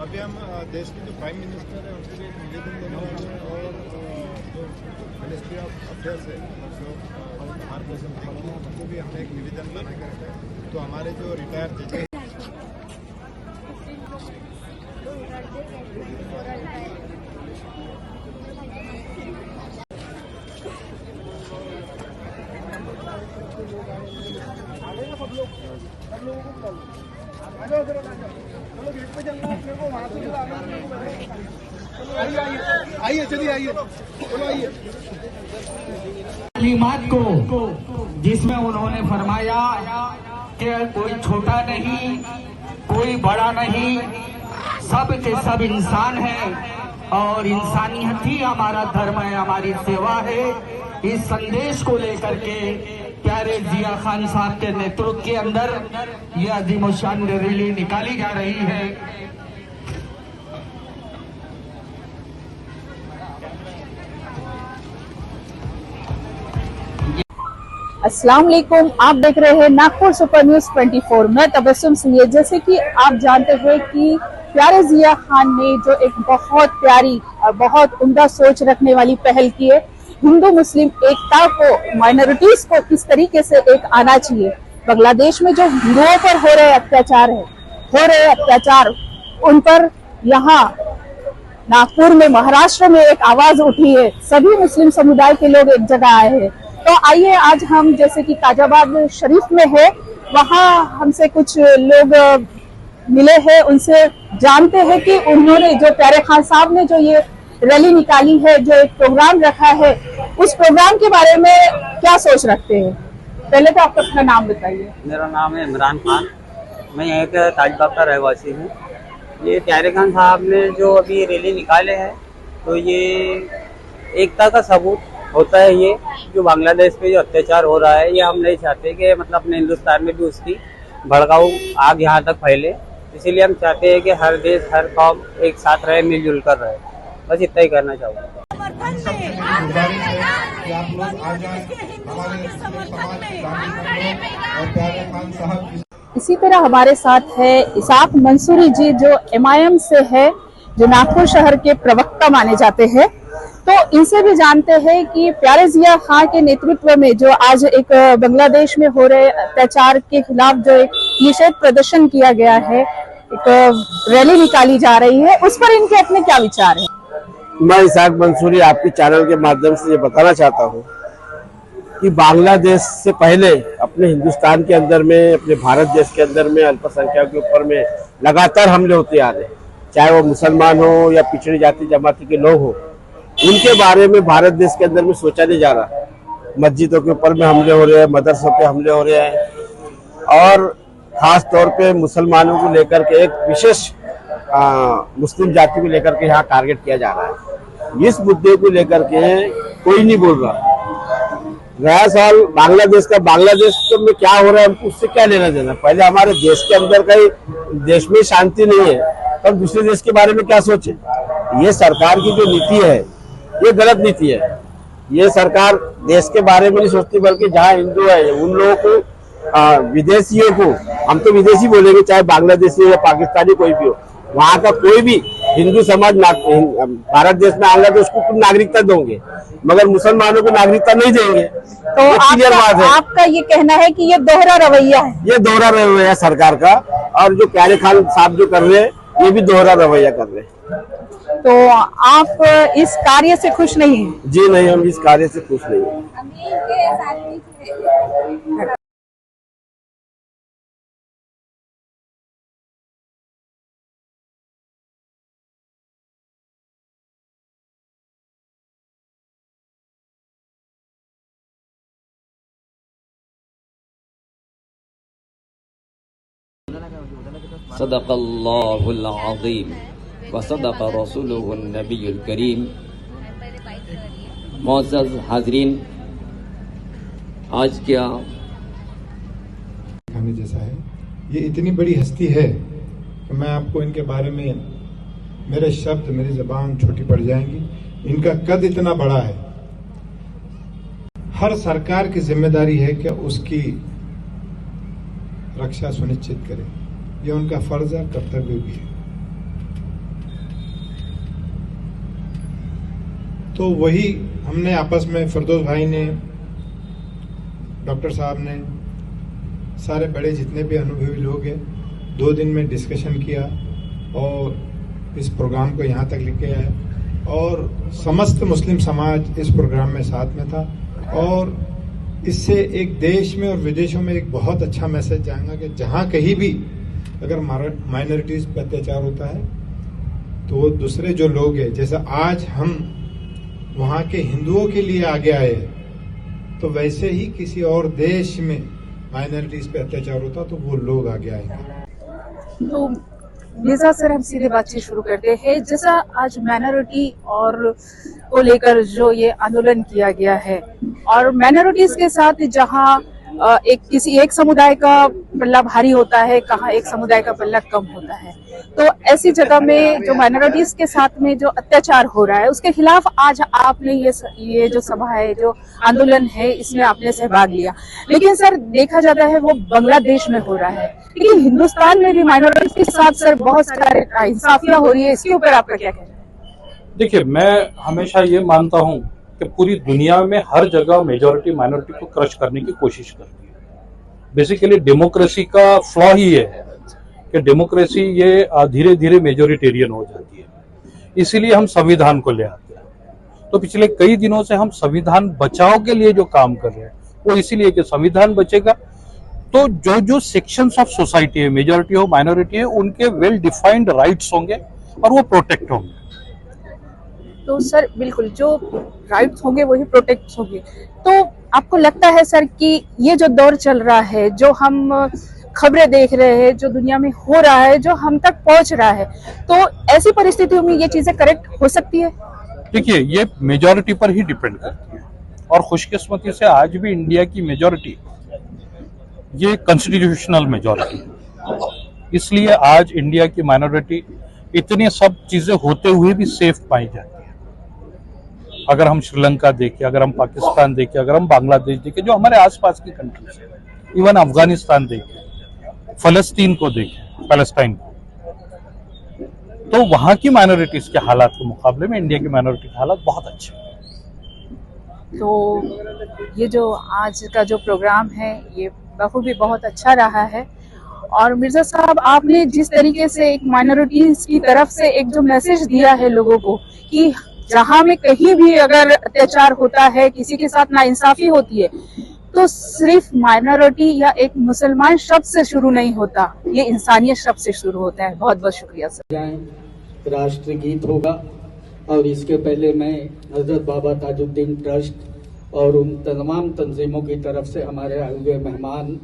अभी हम देश के जो प्राइम मिनिस्टर है उनके लिए निवेदन देने वाले हैं और जो मिनिस्ट्री ऑफ अफेयर्स है जो बाहर प्रेजेंट करते हैं उनको भी हमने एक निवेदन बना के रखा है। तो हमारे जो रिटायर्ड जजेस आइए चलिए आइए बोलो आइए। तालीमात को जिसमें उन्होंने फरमाया कि कोई छोटा नहीं कोई बड़ा नहीं, सब के सब इंसान हैं और इंसानियत ही हमारा धर्म है, हमारी सेवा है। इस संदेश को लेकर के प्यारे जिया खान साहब के नेतृत्व के अंदर ये अजीमशान रैली निकाली जा रही है। अस्सलाम वालेकुम, आप देख रहे हैं नागपुर सुपर न्यूज 24। मैं तबस्सुम सिंह। जैसे कि आप जानते हैं कि प्यारे जिया खान ने जो एक बहुत प्यारी और बहुत उम्दा सोच रखने वाली पहल की है, हिंदू मुस्लिम एकता को, माइनॉरिटीज को किस तरीके से एक आना चाहिए। बांग्लादेश में जो हिंदुओं पर हो रहे अत्याचार उन पर यहाँ नागपुर में, महाराष्ट्र में एक आवाज उठी है। सभी मुस्लिम समुदाय के लोग एक जगह आए हैं। तो आइए आज हम जैसे कि काजाबाद शरीफ में है, वहाँ हमसे कुछ लोग मिले हैं, उनसे जानते हैं कि उन्होंने जो प्यारे खान साहब ने जो ये रैली निकाली है, जो एक प्रोग्राम रखा है, उस प्रोग्राम के बारे में क्या सोच रखते हैं। पहले तो आप अपना नाम बताइए। मेरा नाम है इमरान खान, मैं यहाँ का ताजबाग का रहवासी हूँ। ये प्यारे खान साहब ने जो अभी रैली निकाले हैं, तो ये एकता का सबूत होता है। ये जो बांग्लादेश पे जो अत्याचार हो रहा है, ये हम नहीं चाहते कि मतलब अपने हिंदुस्तान में भी उसकी भड़काऊ आग यहाँ तक फैले। इसीलिए हम चाहते हैं कि हर देश, हर कौम एक साथ रहे, मिलजुल कर रहे। बस इतना ही करना चाहूँगा। इसी तरह हमारे साथ है इसाक मंसूरी जी, जो MIM से है, जो नागपुर शहर के प्रवक्ता माने जाते हैं। तो इनसे भी जानते हैं कि प्यारे जिया खान के नेतृत्व में जो आज एक बांग्लादेश में हो रहे अत्याचार के खिलाफ जो एक निषेध प्रदर्शन किया गया है, एक रैली निकाली जा रही है, उस पर इनके अपने क्या विचार हैं। मैं इसाक मंसूरी आपके चैनल के माध्यम से ये बताना चाहता हूँ कि बांग्लादेश से पहले अपने हिंदुस्तान के अंदर में, अपने भारत देश के अंदर में अल्पसंख्यक के ऊपर में लगातार हमले होते आ रहे, चाहे वो मुसलमान हो या पिछड़ी जाति जमाती के लोग हो। उनके बारे में भारत देश के अंदर में सोचा नहीं जा रहा। मस्जिदों के ऊपर में हमले हो रहे हैं, मदरसों पे हमले हो रहे हैं, और खास तौर पे मुसलमानों को लेकर के एक विशेष मुस्लिम जाति को लेकर के यहाँ टारगेट किया जा रहा है। इस मुद्दे को लेकर के कोई नहीं बोल रहा। गया साल बांग्लादेश में क्या हो रहा है, हमको उससे क्या लेना देना। पहले हमारे देश के अंदर का ही, देश में शांति नहीं है, तो हम दूसरे देश के बारे में क्या सोचे। ये सरकार की जो नीति है, ये गलत नीति है। ये सरकार देश के बारे में नहीं सोचती, बल्कि जहाँ हिंदू है उन लोगों को, विदेशियों को, हम तो विदेशी बोलेंगे, चाहे बांग्लादेशी हो या पाकिस्तानी कोई भी हो, वहाँ का कोई भी हिंदू समाज भारत देश में आएगा तो उसको तुम नागरिकता दोगे, मगर मुसलमानों को नागरिकता नहीं देंगे। तो आपका ये कहना है कि ये दोहरा रवैया है। ये दोहरा रवैया सरकार का, और जो प्यारे खान साहब जो कर रहे हैं, ये भी दोहरा रवैया कर रहे हैं। तो आप इस कार्य से खुश नहीं हैं? जी नहीं, हम इस कार्य से खुश नहीं हैं। सदक़ल्लाहुल अज़ीम व सदक़ रसूलुहुन नबियुल करीम। मुअज़्ज़ज़ हाज़रीन, आज क्या खाने जैसा है, ये इतनी बड़ी हस्ती है कि मैं आपको इनके बारे में, मेरे शब्द, मेरी ज़बान छोटी पड़ जाएंगी। इनका कद इतना बड़ा है, हर सरकार की जिम्मेदारी है कि उसकी रक्षा सुनिश्चित करे। ये उनका फर्ज है, कर्तव्य भी है। तो वही हमने आपस में फिरदौस भाई ने, डॉक्टर साहब ने, सारे बड़े जितने भी अनुभवी लोग हैं 2 दिन में डिस्कशन किया और इस प्रोग्राम को यहाँ तक लेके आए और समस्त मुस्लिम समाज इस प्रोग्राम में साथ में था और इससे एक देश में और विदेशों में एक बहुत अच्छा मैसेज जाएगा कि जहाँ कहीं भी अगर माइनॉरिटीज पर अत्याचार होता है तो वो दूसरे जो लोग हैं, जैसा आज हम वहाँ के हिंदुओं के लिए आगे आए तो वैसे ही किसी और देश में माइनॉरिटीज पे अत्याचार होता तो वो लोग आगे आएंगे। तो मिर्जा सर, हम सीधे बातचीत शुरू करते हैं। जैसा आज माइनॉरिटी और को लेकर जो ये आंदोलन किया गया है और माइनॉरिटीज के साथ जहां किसी एक समुदाय का पल्ला भारी होता है, कहाँ एक समुदाय का पल्ला कम होता है, तो ऐसी जगह में जो माइनॉरिटीज के साथ में जो अत्याचार हो रहा है उसके खिलाफ आज आपने ये जो सभा है, जो आंदोलन है, इसमें आपने सहभाग लिया। लेकिन सर, देखा जाता है वो बांग्लादेश में हो रहा है, लेकिन हिंदुस्तान में भी माइनॉरिटीज के साथ सर बहुत सारे इंसाफियां हो रही है। इसके ऊपर आपका क्या कहना है? देखिए, मैं हमेशा ये मानता हूं कि पूरी दुनिया में हर जगह मेजॉरिटी माइनॉरिटी को क्रश करने की कोशिश करती है। बेसिकली डेमोक्रेसी का फ्लॉ ही ये है कि डेमोक्रेसी ये धीरे धीरे मेजोरिटेरियन हो जाती है, इसीलिए हम संविधान को ले आते हैं। तो पिछले कई दिनों से हम संविधान बचाव के लिए जो काम कर रहे हैं वो इसीलिए कि संविधान बचेगा तो जो जो सेक्शंस ऑफ सोसाइटी है, मेजॉरिटी हो माइनॉरिटी है, उनके वेल डिफाइंड राइट्स होंगे और वो प्रोटेक्ट होंगे। तो सर बिल्कुल, जो राइट्स होंगे वही प्रोटेक्ट होंगे। तो आपको लगता है सर कि ये जो दौर चल रहा है, जो हम खबरें देख रहे हैं, जो दुनिया में हो रहा है, जो हम तक पहुंच रहा है, तो ऐसी परिस्थितियों में ये चीजें करेक्ट हो सकती है? देखिए, ये मेजॉरिटी पर ही डिपेंड करती है और खुशकिस्मती से आज भी इंडिया की मेजॉरिटी ये कॉन्स्टिट्यूशनल मेजॉरिटी है, इसलिए आज इंडिया की माइनॉरिटी इतनी सब चीजें होते हुए भी सेफ पाई जाती है। अगर हम श्रीलंका देखें, अगर हम पाकिस्तान देखें, अगर हम बांग्लादेश देखें, जो हमारे आसपास की कंट्रीज है, इवन अफगानिस्तान देखें, फलस्तीन को देखें, पैलेस्टाइन को, तो वहां की माइनॉरिटीज के हालात के मुकाबले में इंडिया की माइनॉरिटी के हालात बहुत अच्छे हैं। तो ये जो आज का जो प्रोग्राम है ये बखूबी बहुत अच्छा रहा है और मिर्जा साहब, आपने जिस तरीके से एक माइनॉरिटीज की तरफ से एक जो मैसेज दिया है लोगों को कि जहां में कहीं भी अगर अत्याचार होता है, किसी के साथ नाइंसाफी होती है, तो सिर्फ माइनॉरिटी या एक मुसलमान शब्द से शुरू नहीं होता, ये इंसानियत शब्द से शुरू होता है। बहुत बहुत शुक्रिया सर। राष्ट्रगीत होगा और इसके पहले मैं हजरत बाबा ताजुद्दीन ट्रस्ट और उन तमाम तंजीमों की तरफ से हमारे आए हुए मेहमान